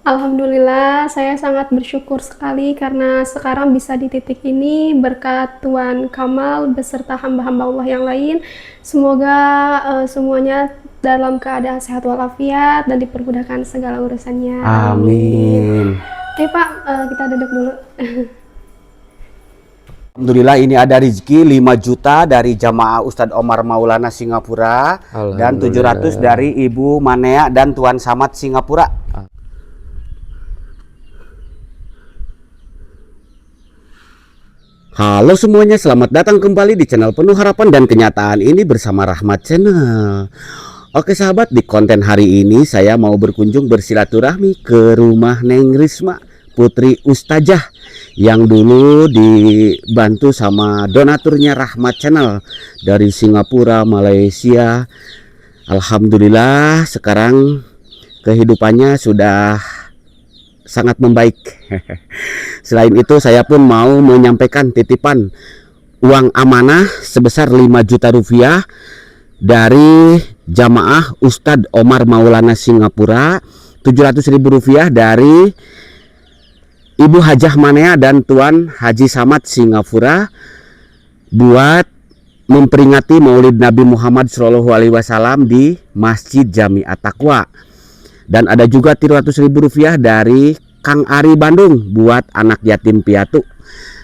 Alhamdulillah, saya sangat bersyukur sekali karena sekarang bisa di titik ini berkat Tuan Kamal beserta hamba-hamba Allah yang lain. Semoga semuanya dalam keadaan sehat walafiat dan dipermudahkan segala urusannya. Amin. Amin. Oke Pak, kita duduk dulu. Alhamdulillah ini ada rezeki 5 juta dari jamaah Ustadz Omar Maulana Singapura dan 700 dari Ibu Manea dan Tuan Samad Singapura. Halo semuanya, selamat datang kembali di channel penuh harapan dan kenyataan ini bersama Rahmat Channel. Oke sahabat, di konten hari ini saya mau berkunjung bersilaturahmi ke rumah Neng Risma, putri Ustazah yang dulu dibantu sama donaturnya Rahmat Channel dari Singapura, Malaysia. Alhamdulillah sekarang kehidupannya sudah sangat membaik. Selain itu saya pun mau menyampaikan titipan uang amanah sebesar 5 juta rupiah dari jamaah Ustadz Omar Maulana Singapura, 700.000 rupiah dari Ibu Hajah Manea dan Tuan Haji Samad Singapura buat memperingati Maulid Nabi Muhammad SAW di Masjid Jami At-Taqwa. Dan ada juga 300.000 rupiah dari Kang Ari Bandung buat anak yatim piatu.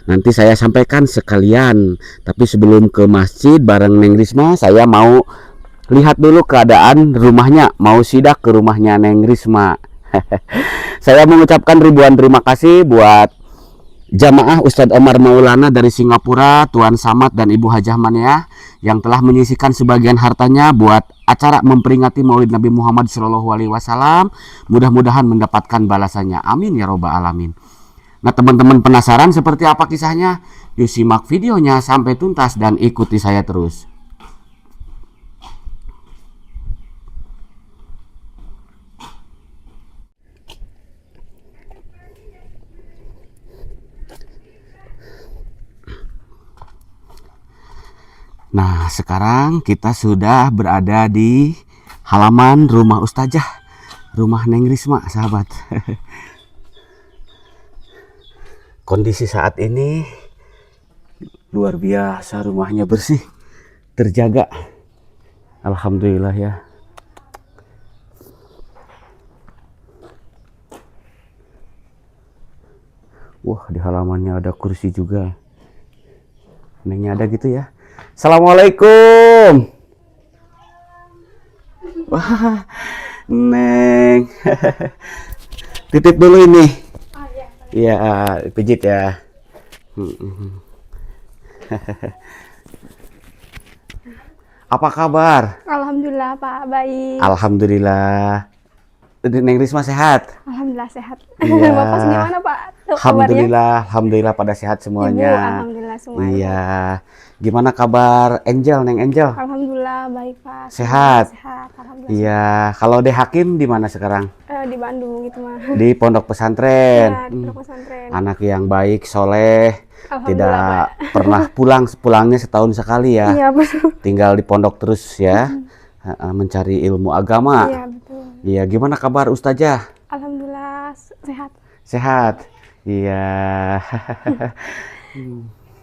Nanti saya sampaikan sekalian. Tapi sebelum ke masjid bareng Neng Risma, saya mau lihat dulu keadaan rumahnya. Mau sidak ke rumahnya Neng Risma. Saya mengucapkan ribuan terima kasih buat jamaah Ustadz Omar Maulana dari Singapura, Tuan Samad dan Ibu Hajah Manea yang telah menyisihkan sebagian hartanya buat acara memperingati Maulid Nabi Muhammad SAW. Mudah-mudahan mendapatkan balasannya. Amin ya robbal alamin. Nah teman-teman penasaran seperti apa kisahnya? Yuk simak videonya sampai tuntas dan ikuti saya terus. Nah sekarang kita sudah berada di halaman rumah Ustazah, rumah Neng Risma sahabat. Kondisi saat ini luar biasa, rumahnya bersih, terjaga. Alhamdulillah ya. Wah di halamannya ada kursi juga. Nengnya ada gitu ya. Assalamualaikum. Wah, Neng. Titip dulu ini. Iya, pijit ya. Apa kabar? Alhamdulillah Pak, baik. Alhamdulillah. Neng Risma sehat? Alhamdulillah sehat. Iya. Bapak gimana Pak? Tuh, Alhamdulillah, alhamdulillah pada sehat semuanya. Ibu, alhamdulillah semuanya. Iya. Gimana kabar Angel, Neng Angel? Alhamdulillah baik Pak. Sehat? Sehat, alhamdulillah. Iya. Kalau De Hakim di mana sekarang? Di Bandung gitu mah. Di pondok pesantren. Ya, di pondok pesantren. Anak yang baik, soleh, tidak Alhamdulillah, pernah pulangnya setahun sekali ya. Iya betul. Tinggal di pondok terus ya. Mencari ilmu agama. Iya betul. Iya, gimana kabar Ustazah? Alhamdulillah sehat. Sehat. Iya.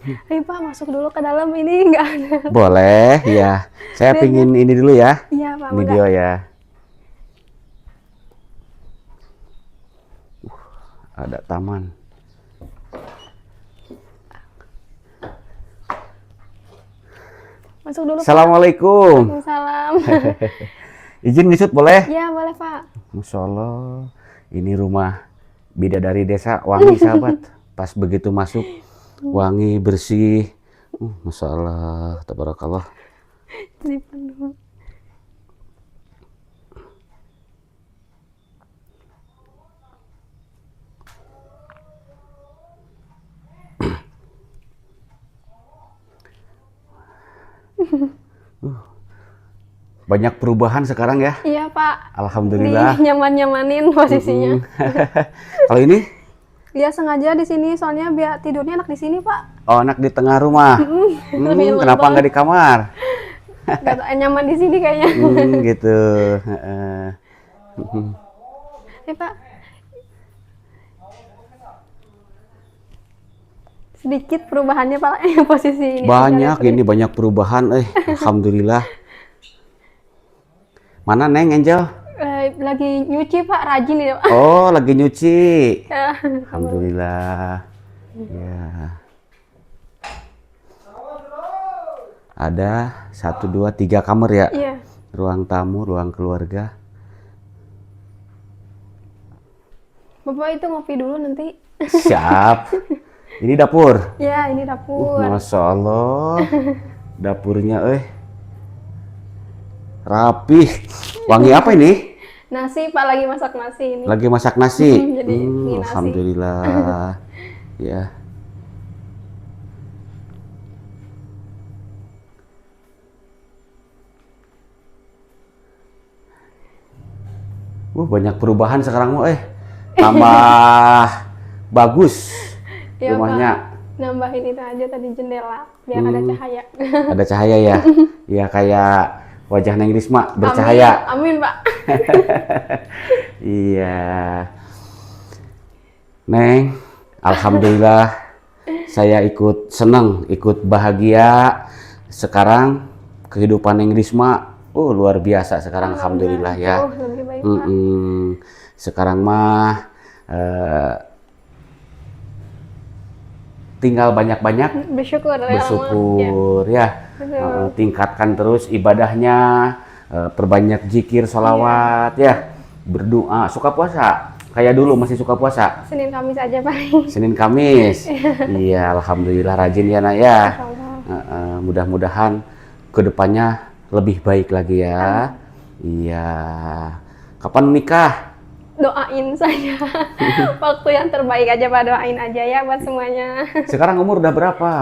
Ayo Pak masuk dulu ke dalam, ini nggak ada. Boleh, ya. Saya pingin ini dulu ya. Iya Pak. Video ya. Ada taman. Masuk dulu. Assalamualaikum. Pak. Waalaikumsalam. Izin ngisut boleh? Iya boleh Pak. Masya Allah. Ini rumah bidadari desa, wangi sahabat. Pas begitu masuk, wangi, bersih. Masya Allah, tabarakallah. Ini penuh. Banyak perubahan sekarang ya. Iya Pak. Alhamdulillah. Nyaman-nyamanin posisinya. Kalau ini? Dia sengaja di sini soalnya biar tidurnya enak di sini Pak. Oh, anak di tengah rumah. Kenapa nggak di kamar? Gak tau, nyaman di sini kayaknya. Gitu. Pak, sedikit perubahannya Pak posisi ini. Banyak ini banyak perubahan alhamdulillah. Mana Neng Angel? Lagi nyuci Pak, rajin ya Pak. Oh, lagi nyuci. Ya, Alhamdulillah. Ya. Ada 1, 2, 3 kamar ya? iya. Ruang tamu, ruang keluarga. Bapak itu ngopi dulu nanti. Siap. Ini dapur. Ya, ini dapur. Masya Allah. Dapurnya rapih. Wangi apa ini? Nasi Pak, lagi masak nasi ini. Lagi masak nasi. Jadi ini nasi. Alhamdulillah. Ya. Banyak perubahan sekarang tambah bagus Iya, rumahnya. Pak. Nambahin itu aja tadi jendela biar ada cahaya. Ada cahaya ya. Ya kayak wajah Neng Risma bercahaya. Amin, Pak. Iya. Neng, alhamdulillah saya ikut senang, ikut bahagia. Sekarang kehidupan Neng Risma luar biasa sekarang alhamdulillah ya. Lebih baik, Pak. Sekarang mah tinggal banyak-banyak bersyukur ya. Tingkatkan terus ibadahnya, perbanyak zikir, sholawat ya, berdoa. Suka puasa kayak dulu, masih suka puasa? Senin Kamis aja Pak. Senin Kamis. Iya, alhamdulillah rajin ya Nak ya. Mudah-mudahan kedepannya lebih baik lagi ya. Iya. Kapan nikah? Doain saya. Waktu yang terbaik aja Pak, doain aja ya buat semuanya. Sekarang umur udah berapa?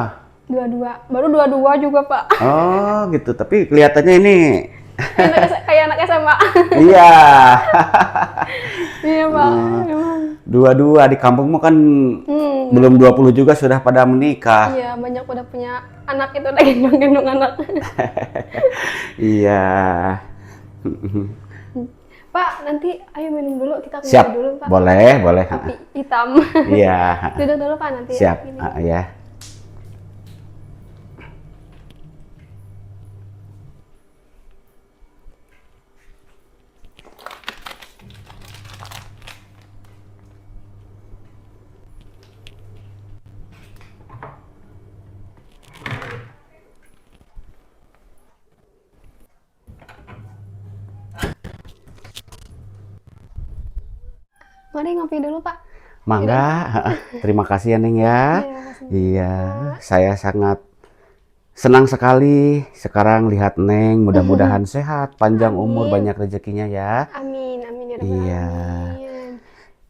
22. Baru 22 juga Pak. Oh gitu, tapi kelihatannya ini Kayak anak SMA. iya. Iya Pak. 22 di kampungmu kan belum 20 juga sudah pada menikah. Iya, banyak udah punya anak itu udah gendong-gendong anak. Iya. Pak, nanti ayo minum dulu, kita Siap. minum dulu Pak. Boleh. Kopi hitam. Iya. Duduk dulu Pak nanti. Siap. Ya. Ya. Mari ngopi dulu Pak. Mangga. Terima kasih ya Neng ya. Iya, saya sangat senang sekali sekarang lihat Neng. Mudah-mudahan sehat, panjang umur, banyak rezekinya ya. Amin, amin ya Rabbal Iya. alamin.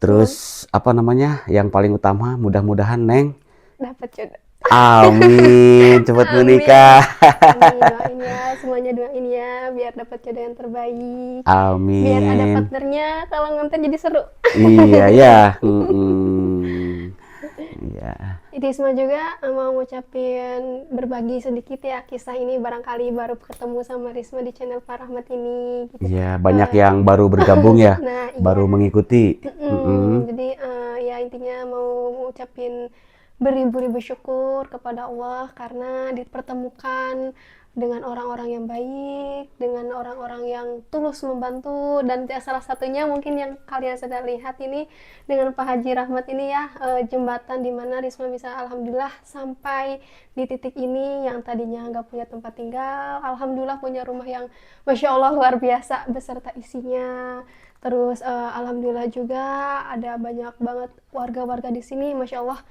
Terus apa namanya? Yang paling utama mudah-mudahan Neng Dapat jodoh. amin cepat menikah. Amin, doain ya, semuanya doain ya biar dapat jodoh yang terbaik. Amin. Biar ada partnernya kalau ngonten jadi seru. Iya ya. Iya. Risma juga mau ngucapin berbagi sedikit ya kisah ini, barangkali baru ketemu sama Risma di channel Pak Rahmat ini gitu. Iya, banyak yang baru bergabung ya. Nah, iya. Baru mengikuti. Jadi ya intinya mau ngucapin beribu-ribu syukur kepada Allah karena dipertemukan dengan orang-orang yang baik, dengan orang-orang yang tulus membantu, dan salah satunya mungkin yang kalian sudah lihat ini dengan Pak Haji Rahmat ini ya, jembatan di mana Risma bisa alhamdulillah sampai di titik ini yang tadinya nggak punya tempat tinggal, alhamdulillah punya rumah yang Masya Allah luar biasa beserta isinya. Terus alhamdulillah juga ada banyak banget warga-warga di sini, Masya Allah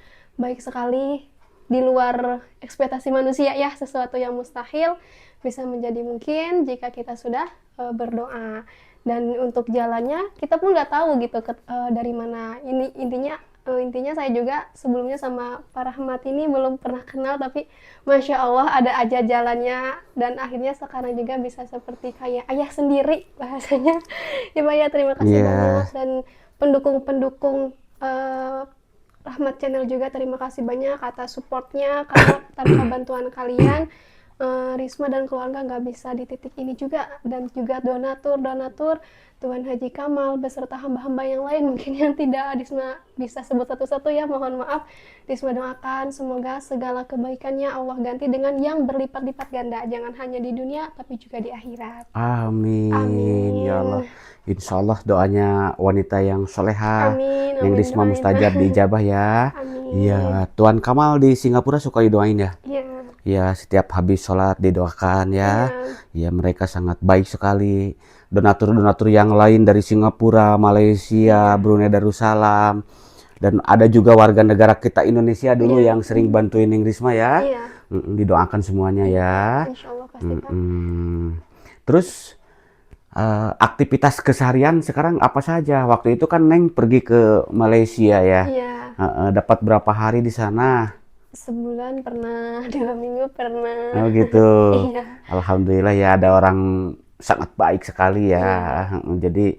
baik sekali, di luar ekspektasi manusia ya, sesuatu yang mustahil bisa menjadi mungkin jika kita sudah berdoa. Dan untuk jalannya kita pun nggak tahu gitu dari mana. Ini intinya saya juga sebelumnya sama Pak Rahmat ini belum pernah kenal, tapi Masya Allah ada aja jalannya, dan akhirnya sekarang juga bisa seperti kayak ayah sendiri bahasanya. Ya Pak ya, terima kasih banyak, dan pendukung-pendukung Rahmat Channel juga terima kasih banyak atas supportnya, karena tanpa bantuan kalian Risma dan keluarga nggak bisa di titik ini juga, dan juga donatur Tuan Haji Kamal beserta hamba-hamba yang lain mungkin yang tidak Risma bisa sebut satu-satu ya, mohon maaf. Risma doakan semoga segala kebaikannya Allah ganti dengan yang berlipat-lipat ganda, jangan hanya di dunia tapi juga di akhirat. Amin ya Allah. Amin. Insya Allah doanya wanita yang soleha, Amin, Neng amin, Risma doain. mustajab diijabah ya. Amin. Iya, Tuan Kamal di Singapura suka didoain ya. Iya, Ya, setiap habis sholat didoakan ya. iya, Ya, mereka sangat baik sekali. Donatur-donatur yang lain dari Singapura, Malaysia, Brunei Darussalam, dan ada juga warga negara kita Indonesia dulu iya, yang sering bantuin Neng Risma ya. iya. Didoakan semuanya ya. Insya Allah pasti Pak. Terus aktivitas keseharian sekarang apa saja? Waktu itu kan Neng pergi ke Malaysia ya. Iya, Dapat berapa hari di sana? sebulan pernah, 2 minggu pernah. Oh gitu. Iya, Alhamdulillah ya ada orang sangat baik sekali ya. Jadi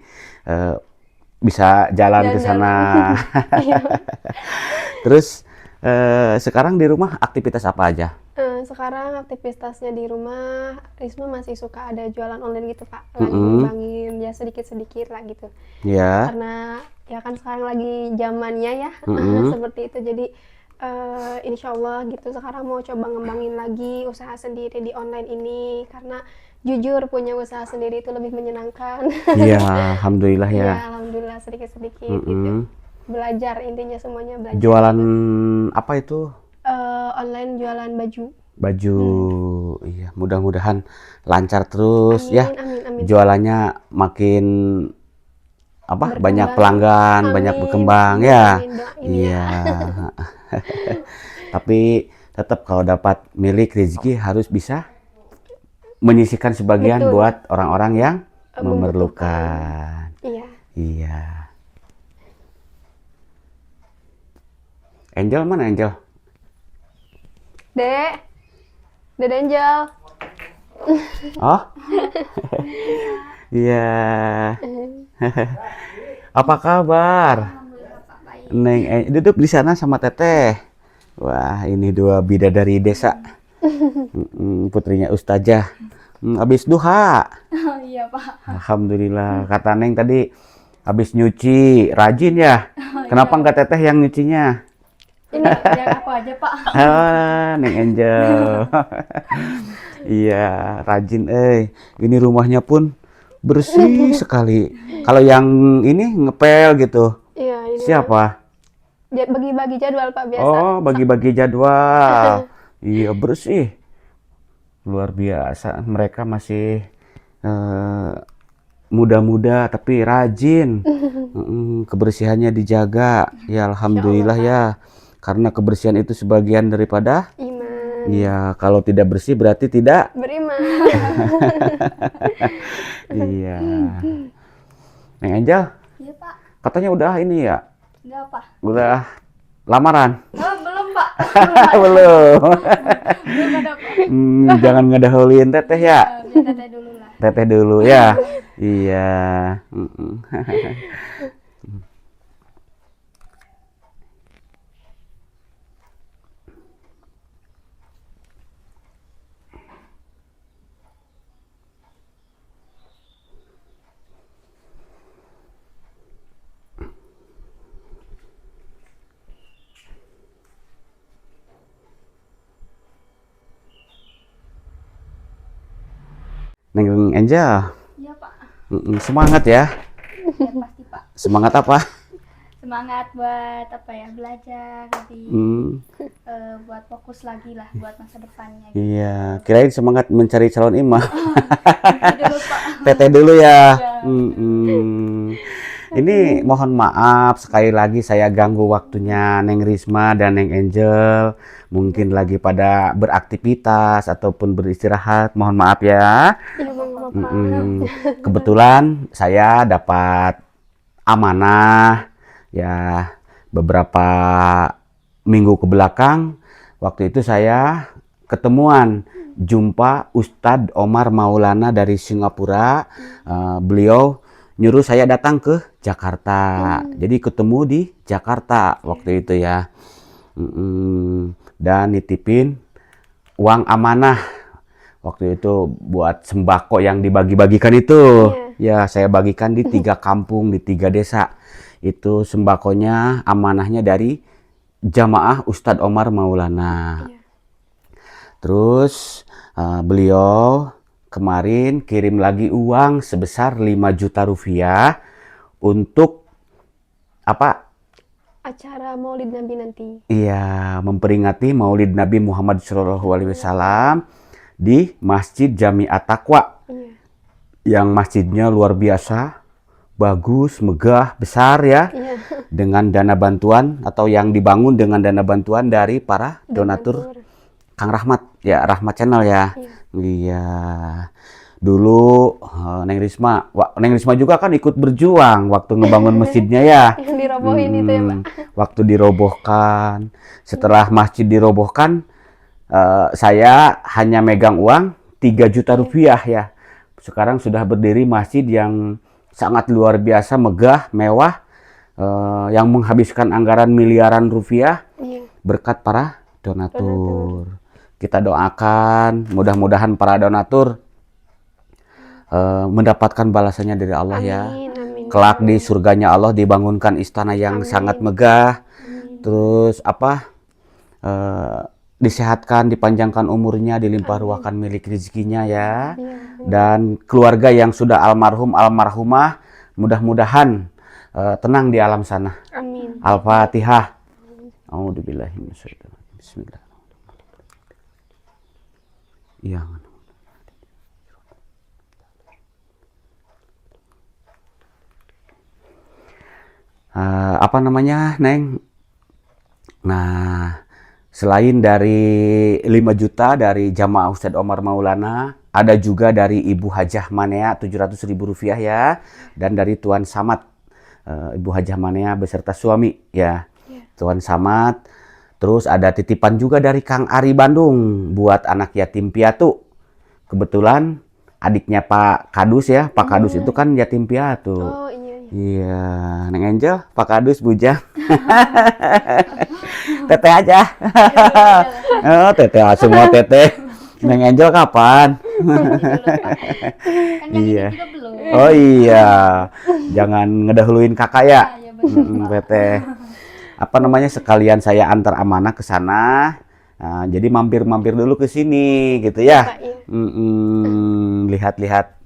bisa jalan ke sana. jalan-jalan. Iya. Terus sekarang di rumah aktivitas apa aja? Sekarang aktivitasnya di rumah, Risma masih suka ada jualan online gitu Pak, lagi ngembangin ya sedikit-sedikit lah gitu. Ya. Karena ya kan sekarang lagi zamannya ya, seperti itu. Jadi insya Allah gitu sekarang mau coba ngembangin lagi usaha sendiri di online ini, karena jujur punya usaha sendiri itu lebih menyenangkan. Iya, alhamdulillah ya. Ya alhamdulillah sedikit-sedikit gitu. Belajar, intinya semuanya belajar. Jualan apa itu? Online jualan baju. Baju. Iya, mudah-mudahan lancar terus ya. Amin, amin. Jualannya makin apa? Berkembang. Banyak pelanggan, banyak Amin. berkembang ya. Amin, doain Iya. Tapi tetap kalau dapat milik rezeki harus bisa menyisihkan sebagian Betul. buat orang-orang yang Membutuhkan. memerlukan. Iya. Iya. Angel mana Angel? Dek Angel. Oh? Iya. Apa kabar? Neng, duduk di sana sama Teteh. Wah, ini dua bidadari desa. Putrinya Ustazah. Habis duha. Oh iya Pak. Alhamdulillah. Kata Neng tadi habis nyuci, rajin ya. Kenapa nggak Teteh yang nyucinya? Ini biar aku aja Pak. Neng Angel. Iya, rajin. Ini rumahnya pun bersih sekali. Kalau yang ini ngepel gitu. Iya, ini Siapa? bagi-bagi jadwal Pak biasa. Oh, bagi-bagi jadwal. Iya, bersih. Luar biasa. Mereka masih muda-muda tapi rajin. Kebersihannya dijaga. Ya, alhamdulillah ya. Karena kebersihan itu sebagian daripada Iman. iya, kalau tidak bersih berarti tidak. Beriman. Iya. Neng Angel, Iya Pak. katanya udah ini ya, Enggak Pak. udah lamaran. Oh, belum Pak. Belum. Belum ada Pak. Jangan ngedahuluin Teteh ya. Biar teteh dulu lah. Teteh dulu ya. Iya. Neng Angel, Iya Pak. semangat ya. Ya pasti Pak. Semangat apa? Semangat buat apa ya, belajar lebih buat fokus lagi lah buat masa depannya gitu. Iya, kirain semangat mencari calon imam. Gitu dulu Pak. Teteh dulu ya. Ya. Ini mohon maaf sekali lagi saya ganggu waktunya Neng Risma dan Neng Angel. Mungkin lagi pada beraktivitas ataupun beristirahat. Mohon maaf ya. Iya, Bang, apa-apa. Kebetulan saya dapat amanah ya beberapa minggu ke belakang. Waktu itu saya ketemuan jumpa Ustadz Omar Maulana dari Singapura. Beliau nyuruh saya datang ke Jakarta. Jadi ketemu di Jakarta waktu itu ya. Dan nitipin uang amanah Waktu itu buat sembako yang dibagi-bagikan itu. Ya, saya bagikan di 3 kampung, di 3 desa. Itu sembakonya amanahnya dari Jamaah Ustadz Omar Maulana. Terus beliau kemarin kirim lagi uang sebesar 5 juta rupiah untuk apa? Acara Maulid Nabi nanti. Iya, memperingati Maulid Nabi Muhammad SAW di Masjid Jami'at Taqwa. Iya. Yang masjidnya luar biasa, bagus, megah, besar ya. Iya. Dengan dana bantuan atau yang dibangun dengan dana bantuan dari para donatur Kang Rahmat, ya Rahmat Channel ya. Iya. Dulu Neng Risma juga kan ikut berjuang waktu ngebangun masjidnya ya. Yang dirobohin itu ya, Pak. Waktu dirobohkan, setelah masjid dirobohkan, saya hanya megang uang 3 juta rupiah ya. Sekarang sudah berdiri masjid yang sangat luar biasa, megah, mewah, yang menghabiskan anggaran miliaran rupiah berkat para donatur. Kita doakan mudah-mudahan para donatur mendapatkan balasannya dari Allah. Amin, ya. Amin. Kelak di surganya Allah dibangunkan istana yang sangat megah. Terus disehatkan, dipanjangkan umurnya, dilimpah ruahkan milik rezekinya ya. Dan keluarga yang sudah almarhum almarhumah mudah-mudahan tenang di alam sana. Amin. Al-Fatihah. A'udzubillahi minasyaitonir. Bismillahirrahmanirrahim. Iya. Apa namanya, Neng? Nah, selain dari 5 juta dari Jamaah Ustadz Omar Maulana, ada juga dari Ibu Hajah Manea 700.000 rupiah ya, dan dari Tuan Samad, Ibu Hajah Manea beserta suami ya, Tuan Samad. Terus ada titipan juga dari Kang Ari Bandung buat anak yatim piatu. Kebetulan adiknya Pak Kadus ya, Pak Kadus itu kan yatim piatu. Oh iya. Iya, Neng Angel, Pak Kadus, Bujang. Teteh aja. Oh, teteh, semua teteh. Neng Angel kapan? Iya. Oh iya, jangan ngedahuluin kakak ya. Teteh. Apa namanya, sekalian saya antar amanah ke sana. Nah, jadi mampir-mampir dulu ke sini gitu ya. Lihat-lihat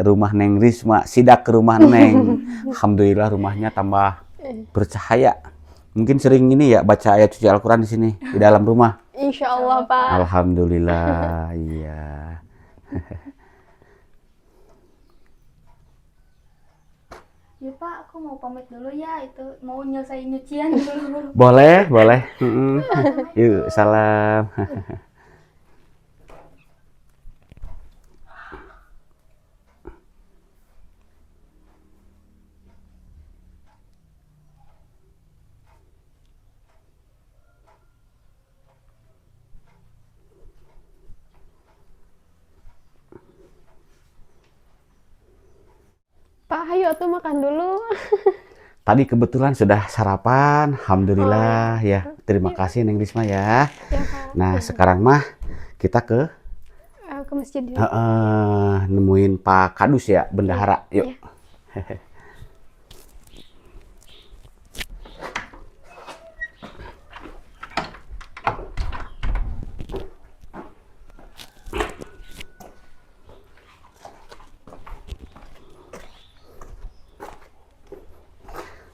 rumah Neng Risma, sidak ke rumah Neng. Alhamdulillah rumahnya tambah bercahaya. Mungkin sering ini ya baca ayat suci Al-Quran di sini di dalam rumah. Insya Allah, Pak. Alhamdulillah, iya. Ya Pak, aku mau pamit dulu ya, itu mau nyelesain nyucian dulu. Boleh, boleh. Yuk, salam. Pak, ayo tuh makan dulu. Tadi kebetulan sudah sarapan, alhamdulillah ya. Terima kasih Neng Risma ya. Pak. Nah, sekarang mah kita ke masjid. Nemuin Pak Kadus ya, bendahara. Yuk.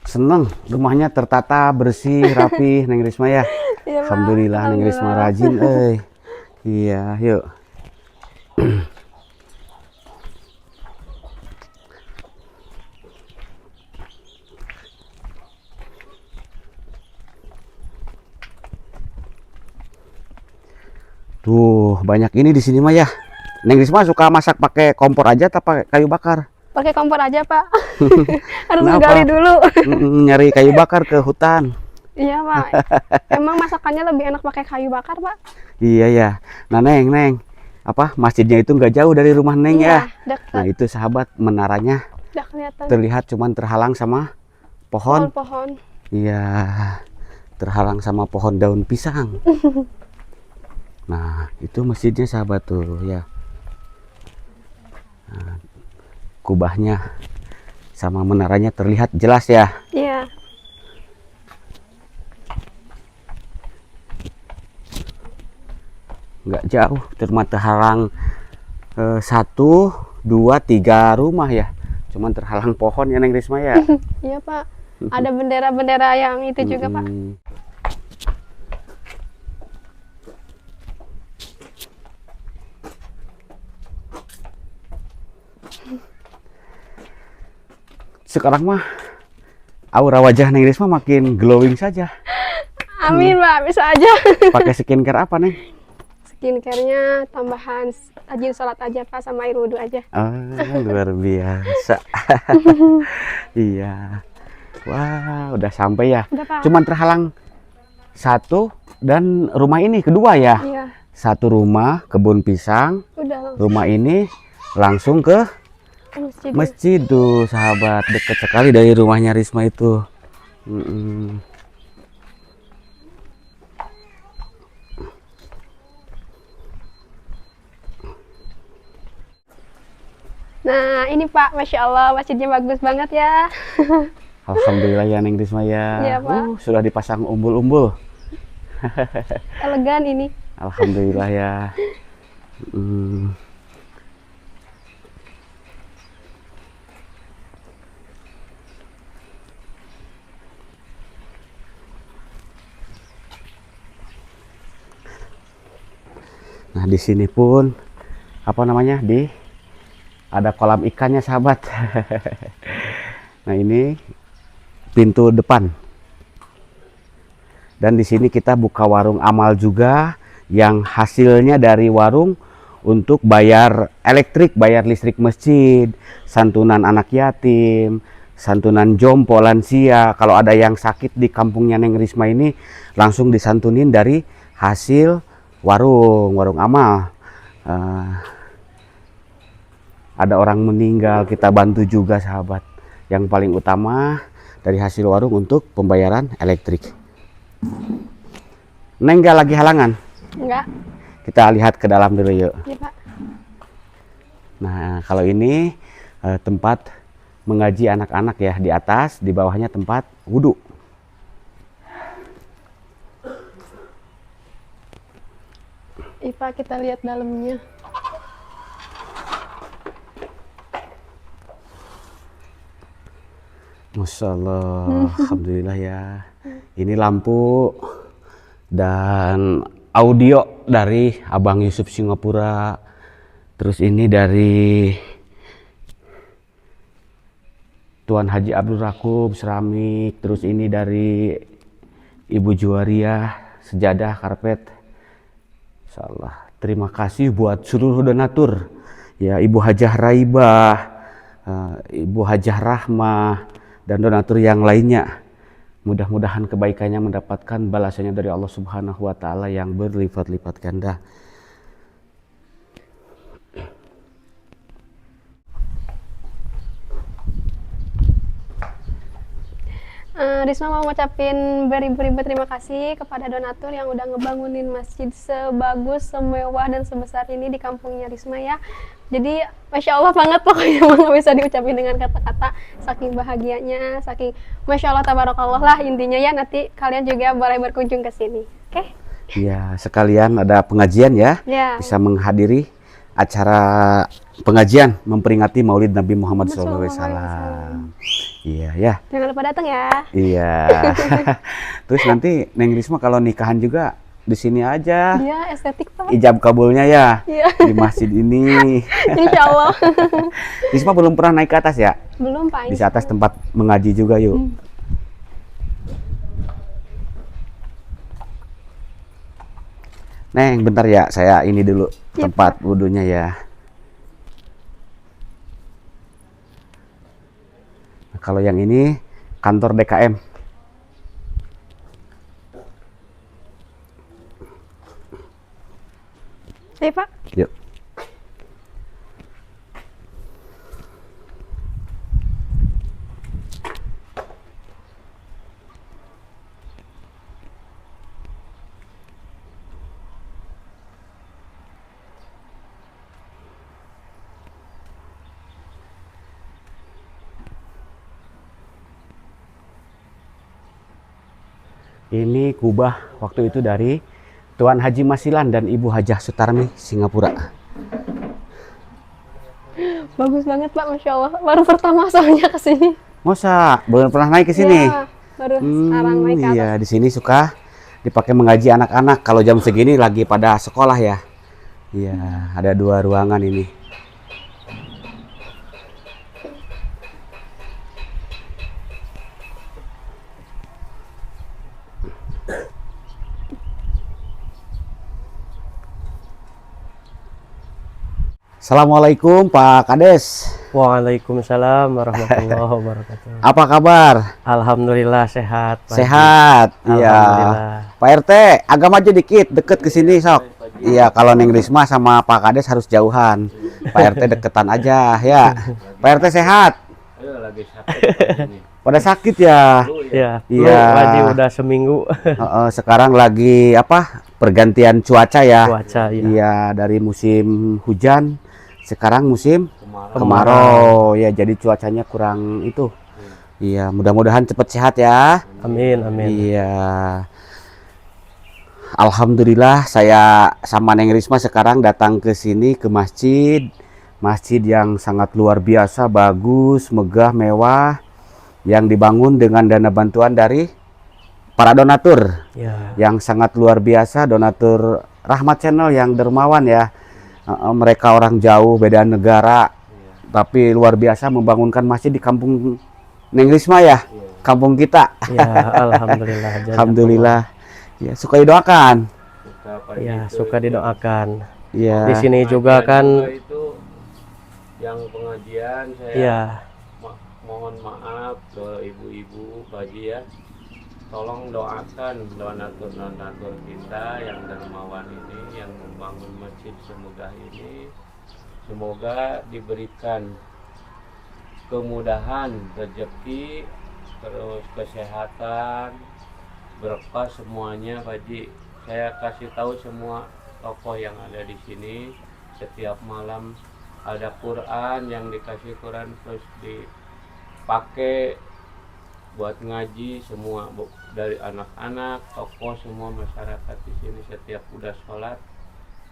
Seneng, rumahnya tertata, bersih, rapi, Neng Risma ya. Ya Alhamdulillah, Neng Risma rajin, Iya, yuk. Tuh, banyak ini di sini mah ya. Neng Risma suka masak pakai kompor aja atau pakai kayu bakar? Pakai kompor aja, Pak. Harus gali dulu. Nyari kayu bakar ke hutan. Iya, Pak. Emang masakannya lebih enak pakai kayu bakar, Pak? Iya ya. Nah, Neng, masjidnya itu nggak jauh dari rumah Neng ya? Deket. Nah, itu sahabat, menaranya terlihat cuman terhalang sama pohon. Pohon. Iya, terhalang sama pohon daun pisang. Nah, itu masjidnya sahabat tuh ya. Kubahnya sama menaranya terlihat jelas ya. Iya. Nggak jauh, cuma terhalang 1, 2, 3 rumah ya. Cuman terhalang pohon ya Neng Risma ya. Iya Pak. Ada bendera-bendera yang itu juga Pak. Sekarang mah aura wajah Neng Risma makin glowing saja. Amin Pak, bisa aja. Pakai skincare apa Neng? Skincare-nya tambahan rajin sholat aja Pak, sama air wudhu aja. Luar biasa. Iya. Wah, udah sampai ya. Udah Pak. Cuman terhalang 1 dan rumah ini kedua ya. Iya. 1 rumah kebun pisang. Udah langsung Rumah ini langsung ke ke masjid. masjid tuh sahabat, deket sekali dari rumahnya Risma itu. Nah ini Pak, Masya Allah masjidnya bagus banget ya. Alhamdulillah ya Neng Risma ya. Iya, Pak. Sudah dipasang umbul-umbul. Elegan ini. Alhamdulillah ya. Nah di sini pun apa namanya ada kolam ikannya sahabat. Nah ini pintu depan. Dan di sini kita buka warung amal juga yang hasilnya dari warung untuk bayar elektrik, bayar listrik masjid, santunan anak yatim, santunan jompo lansia. Kalau ada yang sakit di kampungnya Neng Risma ini langsung disantunin dari hasil warung amal. Ada orang meninggal kita bantu juga sahabat. Yang paling utama dari hasil warung untuk pembayaran elektrik. Neng nggak lagi halangan? Enggak. Kita lihat ke dalam dulu yuk. Iya Pak. Nah kalau ini tempat mengaji anak-anak ya, di atas, di bawahnya tempat wudhu. Iya Pak, kita lihat dalamnya. Masya Allah, Alhamdulillah ya. Ini lampu dan audio dari Abang Yusuf Singapura. Terus ini dari Tuan Haji Abdul Rakub seramik. Terus ini dari Ibu Juwariah sejadah karpet. Insyaallah. Terima kasih buat seluruh donatur. Ya Ibu Hajah Raibah, Ibu Hajah Rahmah, dan donatur yang lainnya. Mudah-mudahan kebaikannya mendapatkan balasannya dari Allah Subhanahu wa Ta'ala yang berlipat-lipat ganda. Risma mau ngucapin beribu-ribu terima kasih kepada donatur yang udah ngebangunin masjid sebagus, semewah, dan sebesar ini di kampungnya Risma ya. Jadi Masya Allah banget pokoknya, nggak bisa diucapin dengan kata-kata, saking bahagianya, saking Masya Allah tabarakallah lah intinya ya. Nanti kalian juga boleh berkunjung ke sini, oke? Ya, sekalian ada pengajian ya, Ya. bisa menghadiri acara pengajian memperingati Maulid Nabi Muhammad SAW. Iya ya. Jangan lupa datang ya. Iya. Terus nanti Neng Risma kalau nikahan juga di sini aja. Iya, estetik Pak. Ijab kabulnya ya Iya. di masjid ini. Insya Allah. Risma belum pernah naik ke atas ya? Belum Pak. Di atas tempat mengaji juga yuk. Neng, bentar ya, saya ini dulu Iya, tempat wudhunya ya. Nah, kalau yang ini kantor DKM. Ayo Pak. Yuk. Ini kubah waktu itu dari Tuan Haji Masilan dan Ibu Hajah Sutarmi Singapura. Bagus banget Pak, Masya Allah. Baru pertama soalnya ke sini. Masa belum pernah naik ke sini? Ya, baru sekarang naik ke atas. Iya, di sini suka dipakai mengaji anak-anak kalau jam segini lagi pada sekolah ya. Iya, ada 2 ruangan ini. Assalamualaikum Pak Kades. Waalaikumsalam warahmatullahi wabarakatuh. Apa kabar? Alhamdulillah sehat. Pak Haji. Sehat. Iya. Alhamdulillah. Pak RT, agak maju dikit, deket ke sini sok. Iya, kalau Neng Risma sama Pak Kades harus jauhan. Pak RT deketan aja ya. Pak RT sehat. Pada sakit ya. Ya, Iya. Pak Haji udah seminggu Sekarang lagi apa? Pergantian cuaca ya. cuaca ya. Iya, dari musim hujan sekarang musim kemarau. Ya, jadi cuacanya kurang itu. Iya, mudah-mudahan cepat sehat ya. Amin amin. Iya. Alhamdulillah saya sama Neng Risma sekarang datang ke sini ke masjid. Masjid yang sangat luar biasa, bagus, megah, mewah, yang dibangun dengan dana bantuan dari para donatur Ya. yang sangat luar biasa, donatur Rahmat Channel yang dermawan ya. Mereka orang jauh, beda negara, tapi luar biasa membangunkan masjid di kampung Neng Risma ya, kampung kita. Ya, alhamdulillah. Alhamdulillah. Ya, suka didoakan. Ya, suka didoakan. Ya. Di sini juga kan itu yang pengajian saya ya, mohon maaf ke ibu-ibu Baji ya, tolong doakan donatur-donatur kita yang dermawan ini yang membangun masjid semegah ini, semoga diberikan kemudahan rezeki, terus kesehatan, berkah semuanya Baji. Saya kasih tahu semua tokoh yang ada di sini, setiap malam ada Quran yang dikasih Quran terus dipakai buat ngaji semua, dari anak-anak, tokoh, semua masyarakat di sini setiap udah sholat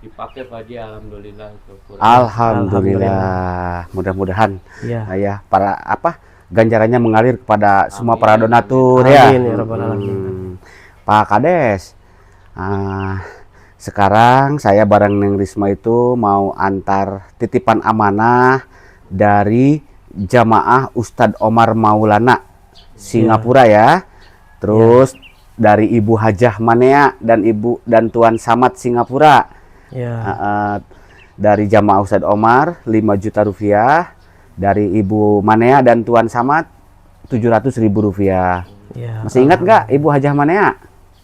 dipakai Pak Haji. Alhamdulillah itu Quran. Alhamdulillah. Mudah-mudahan ya. ya para apa ganjarannya mengalir kepada semua para donatur ya. Amin ya rabbal alamin. Pak Kades, sekarang saya bareng Neng Risma itu mau antar titipan amanah dari jamaah Ustadz Omar Maulana Singapura ya. Terus dari Ibu Hajah Manea dan Tuan Samad Singapura. Ya. Dari jamaah Ustadz Omar 5 juta rupiah, dari Ibu Manea dan Tuan Samad 700.000 rupiah. Ya. Masih ingat nggak Ibu Hajah Manea?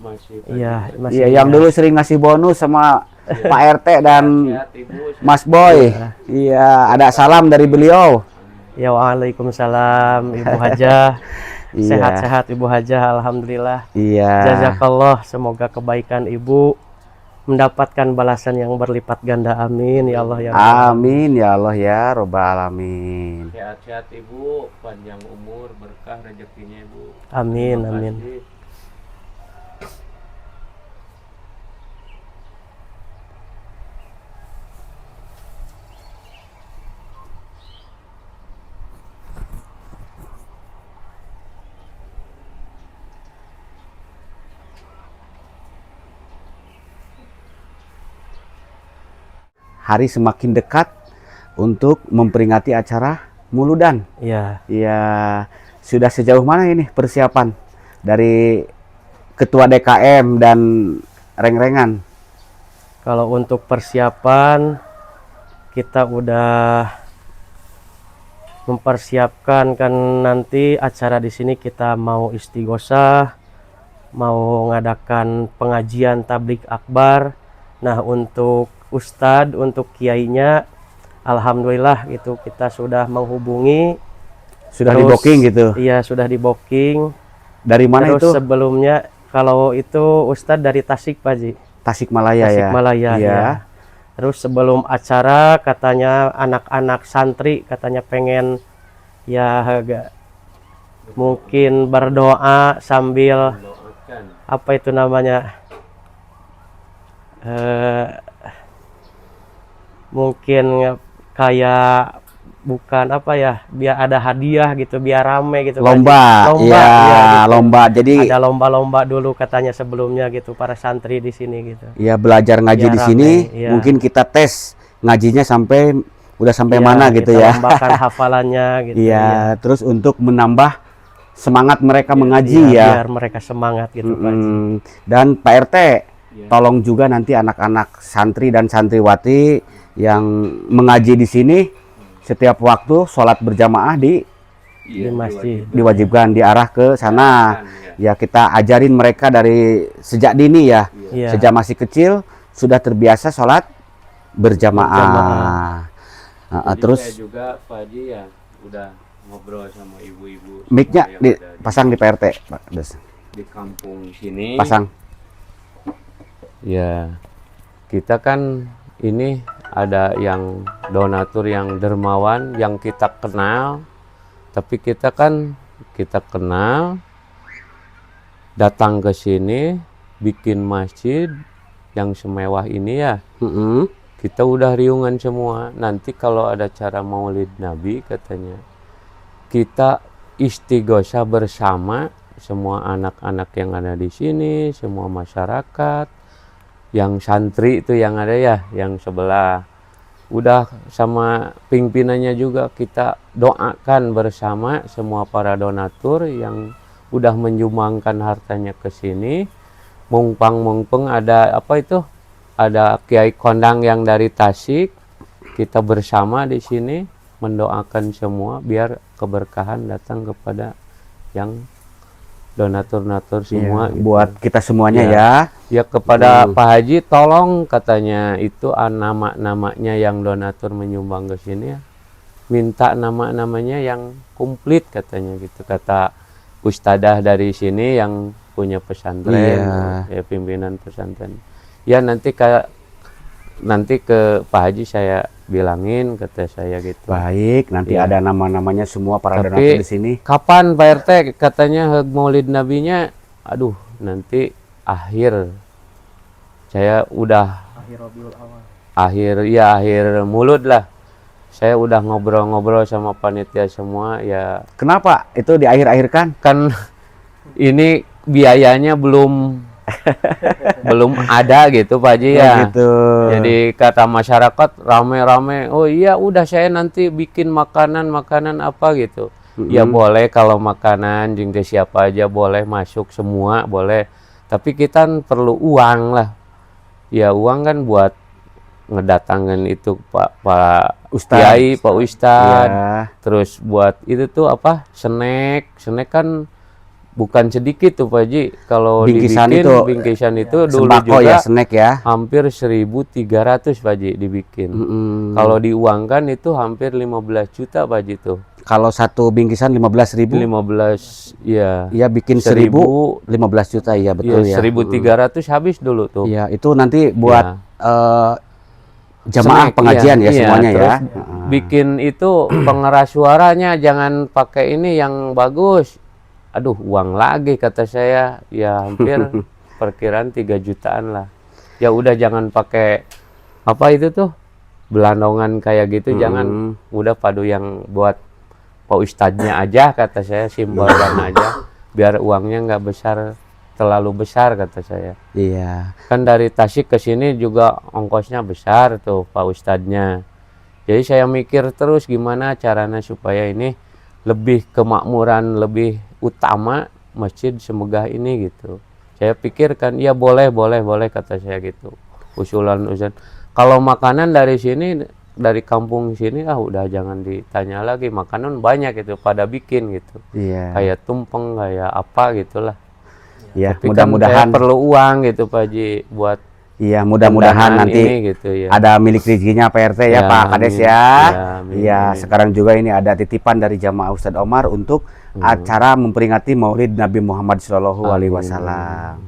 Masih Iya, Iya, yang dulu sering ngasih bonus sama Pak RT dan sehat Ibu. Mas Boy. Iya, ada salam dari beliau. Ya, waalaikumsalam Ibu Hajah. Iya. Sehat-sehat Ibu Hajah, alhamdulillah. Iya. Jazakallah, semoga kebaikan Ibu mendapatkan balasan yang berlipat ganda. Amin ya Allah ya Rabbal Amin ya Allah ya Robbal alamin. Sehat-sehat Ibu, panjang umur, berkah rezekinya Ibu. Amin Terima amin. kasih. Hari semakin dekat untuk memperingati acara Muludan. Ya, Ya, sudah sejauh mana ini persiapan dari Ketua DKM dan Reng-Rengan? kalau untuk persiapan kita udah mempersiapkan kan, nanti acara di sini kita mau istighosah, mau ngadakan pengajian tablik akbar. Nah, untuk ustadz, untuk kiainya, alhamdulillah itu kita sudah menghubungi. Sudah di Terus, booking gitu. Iya, sudah di booking. Dari mana Terus itu? sebelumnya kalau itu ustadz dari Tasik Pak Ji. Tasikmalaya ya. Tasikmalaya Iya. ya. Terus sebelum acara katanya anak-anak santri katanya pengen ya agak mungkin berdoa sambil Doakan apa itu namanya, eh, mungkin kayak bukan apa ya, biar ada hadiah gitu, biar rame gitu, Pak Haji. Lomba, Lomba, ya, iya, gitu. lomba. Jadi Ada lomba-lomba dulu katanya sebelumnya gitu, para santri di sini gitu. ya belajar ngaji Biar di rame, sini, iya. mungkin kita tes ngajinya sampai udah sampai Iya, mana gitu kita ya. lombakan hafalannya gitu. Iya, terus untuk menambah semangat mereka Iya, mengaji ya. biar mereka semangat gitu, Pak Haji. Dan Pak RT, Iya. tolong juga nanti anak-anak santri dan santriwati yang mengaji di sini setiap waktu sholat berjamaah Di Iya, masjid. diwajibkan diarah ke sana. Ya kita ajarin mereka dari sejak dini ya. Iya. Sejak masih kecil sudah terbiasa sholat berjamaah. Berjamaah. Jadi Terus saya juga Pak Haji ya udah ngobrol sama ibu-ibu mic-nya semua yang ada pasang di PRT, Pak Des. di kampung sini. Pasang. Ya, kita kan ini ada yang donatur yang dermawan yang kita kenal, tapi kita kenal datang ke sini bikin masjid yang semewah ini ya. Kita udah riungan semua. Nanti kalau ada acara Maulid Nabi katanya kita istighosah bersama semua anak-anak yang ada di sini, semua masyarakat, yang santri itu yang ada ya, yang sebelah. Udah sama pimpinannya juga kita doakan bersama semua para donatur yang udah menyumbangkan hartanya ke sini. Mungpang ada apa itu? Ada Kiai Kondang yang dari Tasik. Kita bersama di sini mendoakan semua biar keberkahan datang kepada yang donatur-donatur semua Iya, gitu. buat kita semuanya Iya. ya. Ya kepada Pak Haji tolong katanya itu nama-namanya yang donatur menyumbang ke sini ya. Minta nama-namanya yang komplit katanya gitu. Kata ustadzah dari sini yang punya pesantren, Iya. ya pimpinan pesantren. Ya nanti ke Pak Haji saya bilangin kata saya gitu. Baik, nanti Iya. ada nama-namanya semua para Tapi donatur di sini. kapan Pak RT katanya Maulid Nabinya? Aduh, nanti akhir. Saya udah akhir mulut lah. Saya udah ngobrol-ngobrol sama panitia semua ya. Kenapa itu di akhir-akhirkan? Kan ini biayanya belum ada gitu Pak Haji ya. Gitu. Jadi kata masyarakat rame-rame, oh iya udah saya nanti bikin makanan apa gitu. Ya boleh kalau makanan jeng siapa aja boleh masuk semua boleh. Tapi kita perlu uang lah. Ya uang kan buat ngedatangin itu Pak Ustadz. Kiai, Pak Ustadz. Iya. Terus buat itu tuh apa? Snack kan bukan sedikit tuh Pak Haji. Kalau Bingkisan dibikin itu, bingkisan itu dulu Sembako juga ya, snack ya. hampir 1.300 Pak Haji dibikin. Kalau diuangkan itu hampir 15 juta Pak Haji tuh. Kalau satu bingkisan 15.000, 15 ya. ya bikin 1.000 15 juta ya betul ya. 1.300 habis dulu tuh. Iya, itu nanti buat Ya. jamaah Snack, pengajian ya iya, semuanya ya. terus bikin itu pengeras suaranya jangan pakai ini yang bagus. Aduh, uang lagi kata saya. Ya hampir perkiraan 3 jutaan lah. Ya udah jangan pakai apa itu tuh? Belandongan kayak gitu jangan. Udah padu yang buat Pak Ustadznya aja kata saya, simbolan aja. Biar uangnya nggak terlalu besar kata saya. Iya. Kan dari Tasik ke sini juga ongkosnya besar tuh Pak Ustadznya. Jadi saya mikir terus gimana caranya supaya ini lebih kemakmuran, lebih utama masjid semegah ini gitu. Saya pikirkan ya boleh kata saya gitu. Usulan. Kalau makanan dari sini dari kampung sini udah jangan ditanya lagi, makanan banyak itu pada bikin gitu. Iya. Kayak tumpeng kayak apa gitulah. Ya, Tapi kan mudah-mudahan saya perlu uang gitu Pak Haji buat iya, mudah-mudahan pendanaan nanti ini gitu ya. ada milik rezekinya Pak RT ya, Ya, Pak Kades amin. ya. Ya, amin, Iya, amin. sekarang juga ini ada titipan dari jamaah Ustadz Omar untuk acara memperingati Maulid Nabi Muhammad Shallallahu Alaihi Wasallam.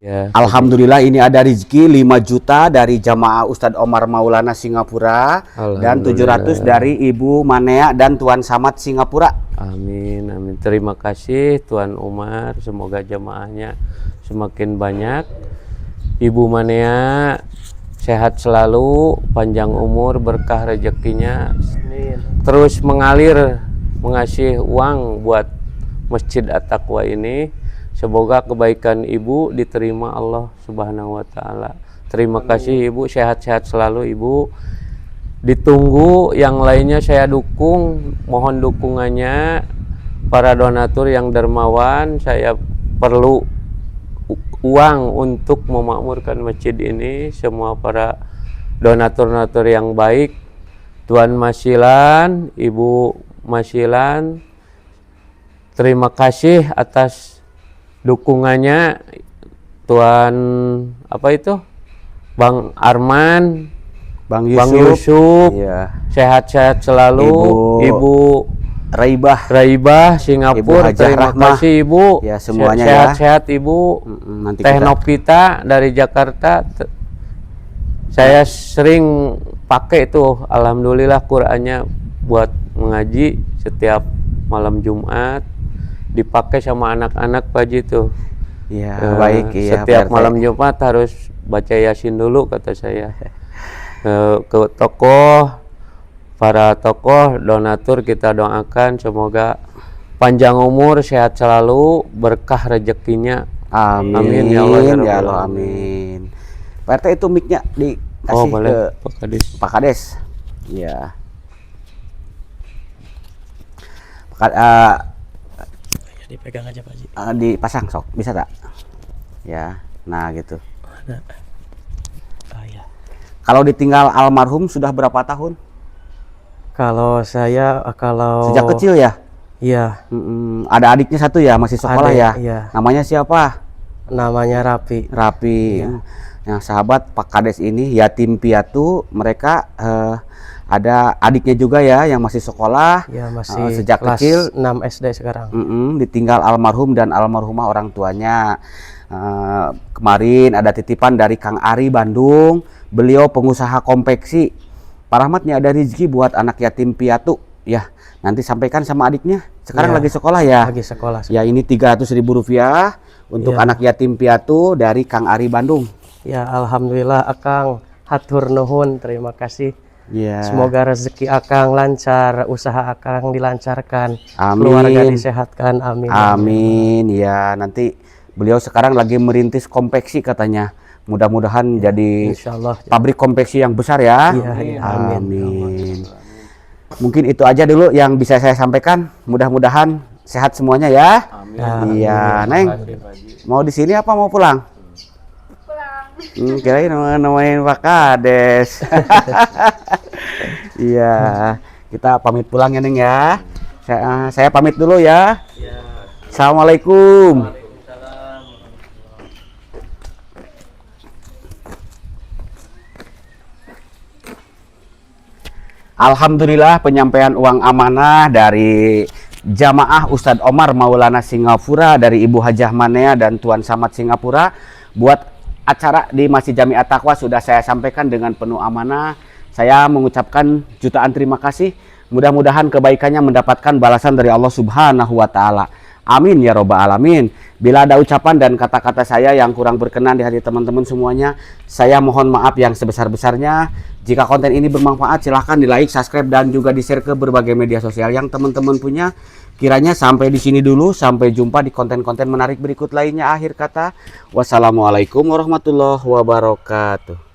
Ya, Alhamdulillah ini ada rezeki 5 juta dari jamaah Ustadz Omar Maulana Singapura dan 700 dari Ibu Manea dan Tuan Samad Singapura. amin, amin. Terima kasih Tuan Umar, semoga jamaahnya semakin banyak. Ibu Manea sehat selalu, panjang umur, berkah rezekinya, terus mengalir mengasih uang buat Masjid At-Taqwa ini. Semoga kebaikan Ibu diterima Allah Subhanahu wa Ta'ala. Terima kasih Ibu, sehat-sehat selalu Ibu. Ditunggu yang lainnya, saya dukung, mohon dukungannya para donatur yang dermawan. Saya perlu uang untuk memakmurkan masjid ini. Semua para donatur-donatur yang baik, Tuan Masilan, Ibu Masilan, terima kasih atas dukungannya. Tuan apa itu, Bang Arman, Bang Bang Yusuf, Yusuf, iya. sehat-sehat selalu. Ibu Raibah Singapura, Hajah terima Rahmah. kasih Ibu. Ya, semuanya sehat-sehat Ibu. Nanti Teh kita Novita dari Jakarta, saya sering pakai itu, alhamdulillah Qur'annya buat mengaji setiap malam Jumat, dipakai sama anak-anak Pak Haji tuh. ya baik ya. Setiap Pak RT. malam Jumat harus baca Yasin dulu kata saya. Ke tokoh, para tokoh donatur kita doakan semoga panjang umur, sehat selalu, berkah rezekinya. Amin, Amin, ya Allah, ya ya Rabbal Allah, alamin. amin. Pak RT itu mic-nya dikasih Oh boleh ke Pak Kades. Pak Kades. Ya. Dipegang aja Pak Haji. Dipasang sok, bisa tak? Ya, nah gitu. Ah, ya. Kalau ditinggal almarhum sudah berapa tahun? Kalau saya Sejak kecil ya? Iya, Ada adiknya satu ya, masih sekolah Adik, ya? iya. Namanya siapa? namanya Rapi. Rapi. Yang sahabat Pak Kades ini yatim piatu, mereka ada adiknya juga ya yang masih sekolah. Ya masih Sejak kelas kecil 6 SD sekarang. ditinggal almarhum dan almarhumah orang tuanya. Kemarin ada titipan dari Kang Ari Bandung, beliau pengusaha konveksi. Pak Rahmat nih ada rezeki buat anak yatim piatu ya, nanti sampaikan sama adiknya, sekarang Ya, lagi sekolah ya. Lagi sekolah. Ya ini 300.000 rupiah untuk Ya. anak yatim piatu dari Kang Ari Bandung. Ya alhamdulillah Akang, hatur nuhun, terima kasih. Ya. Semoga rezeki Akang lancar, usaha Akang dilancarkan, Amin. keluarga disehatkan, amin. Amin. Ya, nanti beliau sekarang lagi merintis konveksi katanya. Mudah-mudahan jadi Insyaallah. pabrik konveksi yang besar ya. Iya, iya, amin. Amin. Mungkin itu aja dulu yang bisa saya sampaikan. Mudah-mudahan sehat semuanya ya. Iya, Neng. Mau di sini apa mau pulang? Pulang. Kirain nemenin Pak Kades. Iya, kita pamit pulang ya Neng ya. Saya pamit dulu ya. Assalamualaikum. Alhamdulillah penyampaian uang amanah dari jamaah Ustadz Omar Maulana Singapura dari Ibu Hajah Manea dan Tuan Samad Singapura buat acara di Masjid Jami At-Taqwa sudah saya sampaikan dengan penuh amanah. Saya mengucapkan jutaan terima kasih. Mudah-mudahan kebaikannya mendapatkan balasan dari Allah Subhanahu wa Ta'ala. Amin ya robbal alamin. Bila ada ucapan dan kata-kata saya yang kurang berkenan di hati teman-teman semuanya, saya mohon maaf yang sebesar-besarnya. Jika konten ini bermanfaat, silahkan di like, subscribe, dan juga di share ke berbagai media sosial yang teman-teman punya. Kiranya sampai di sini dulu, sampai jumpa di konten-konten menarik berikut lainnya. Akhir kata, wassalamualaikum warahmatullahi wabarakatuh.